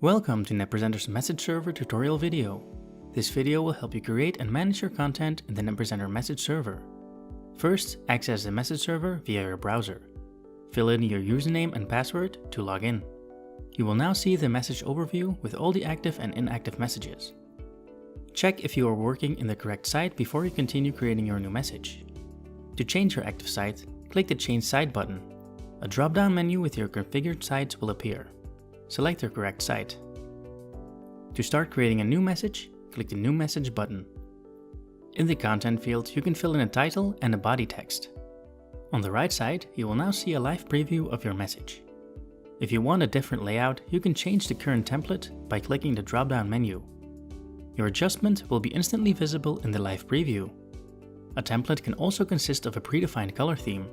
Welcome to Netpresenter's message server tutorial video. This video will help you create and manage your content in the Netpresenter message server. First, access the message server via your browser. Fill in your username and password to log in. You will now see the message overview with all the active and inactive messages. Check if you are working in the correct site before you continue creating your new message. To change your active site, click the Change Site button. A drop-down menu with your configured sites will appear. Select your correct site. To start creating a new message, click the New Message button. In the content field, you can fill in a title and a body text. On the right side, you will now see a live preview of your message. If you want a different layout, you can change the current template by clicking the drop-down menu. Your adjustment will be instantly visible in the live preview. A template can also consist of a predefined color theme.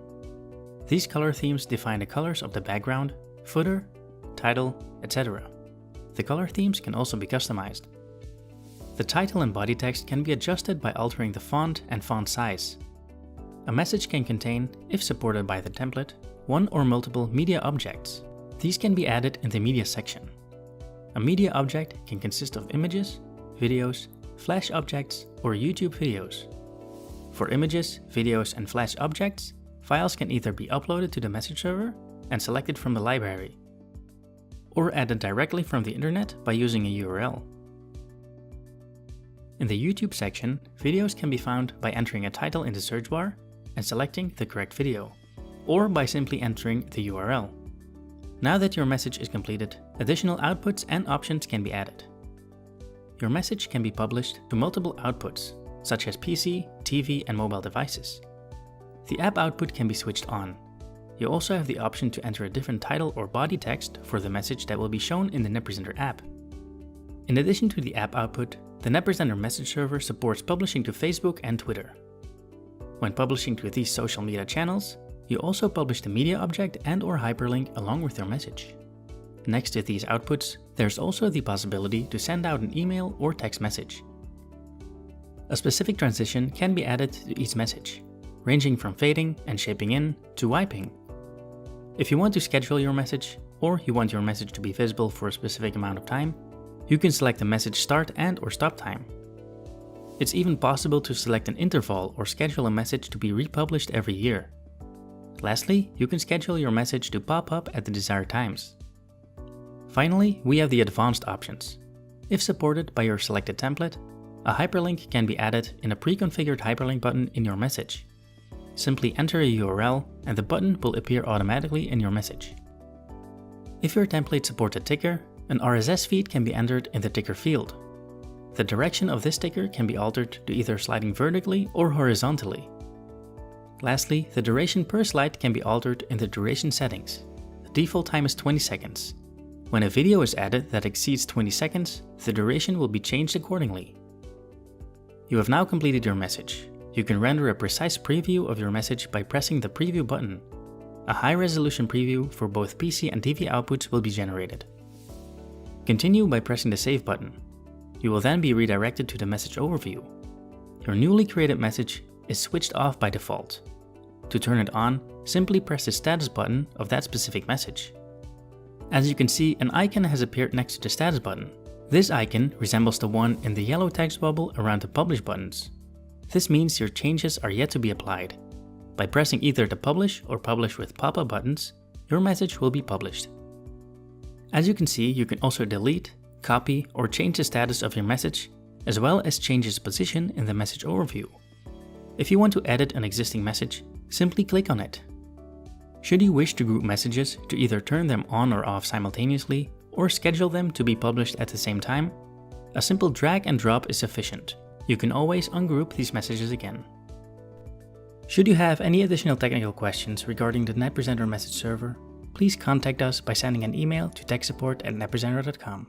These color themes define the colors of the background, footer, title, etc. The color themes can also be customized. The title and body text can be adjusted by altering the font and font size. A message can contain, if supported by the template, one or multiple media objects. These can be added in the media section. A media object can consist of images, videos, Flash objects, or YouTube videos. For images, videos, and Flash objects, files can either be uploaded to the message server and selected from the library, or added directly from the internet by using a URL. In the YouTube section, videos can be found by entering a title in the search bar and selecting the correct video, or by simply entering the URL. Now that your message is completed, additional outputs and options can be added. Your message can be published to multiple outputs, such as PC, TV, and mobile devices. The app output can be switched on. You also have the option to enter a different title or body text for the message that will be shown in the Netpresenter app. In addition to the app output, the Netpresenter message server supports publishing to Facebook and Twitter. When publishing to these social media channels, you also publish the media object and/or hyperlink along with your message. Next to these outputs, there's also the possibility to send out an email or text message. A specific transition can be added to each message, ranging from fading and shaping in to wiping. If you want to schedule your message, or you want your message to be visible for a specific amount of time, you can select the message start and/or stop time. It's even possible to select an interval or schedule a message to be republished every year. Lastly, you can schedule your message to pop up at the desired times. Finally, we have the advanced options. If supported by your selected template, a hyperlink can be added in a pre-configured hyperlink button in your message. Simply enter a URL and the button will appear automatically in your message. If your template supports a ticker, an RSS feed can be entered in the ticker field. The direction of this ticker can be altered to either sliding vertically or horizontally. Lastly, the duration per slide can be altered in the duration settings. The default time is 20 seconds. When a video is added that exceeds 20 seconds, the duration will be changed accordingly. You have now completed your message. You can render a precise preview of your message by pressing the preview button. A high-resolution preview for both PC and TV outputs will be generated. Continue by pressing the Save button. You will then be redirected to the message overview. Your newly created message is switched off by default. To turn it on, simply press the status button of that specific message. As you can see, an icon has appeared next to the status button. This icon resembles the one in the yellow text bubble around the publish buttons. This means your changes are yet to be applied. By pressing either the publish or publish with pop-up buttons, your message will be published. As you can see, you can also delete, copy, or change the status of your message, as well as change its position in the message overview. If you want to edit an existing message, simply click on it. Should you wish to group messages to either turn them on or off simultaneously, or schedule them to be published at the same time, a simple drag and drop is sufficient. You can always ungroup these messages again. Should you have any additional technical questions regarding the Netpresenter message server, please contact us by sending an email to techsupport@netpresenter.com.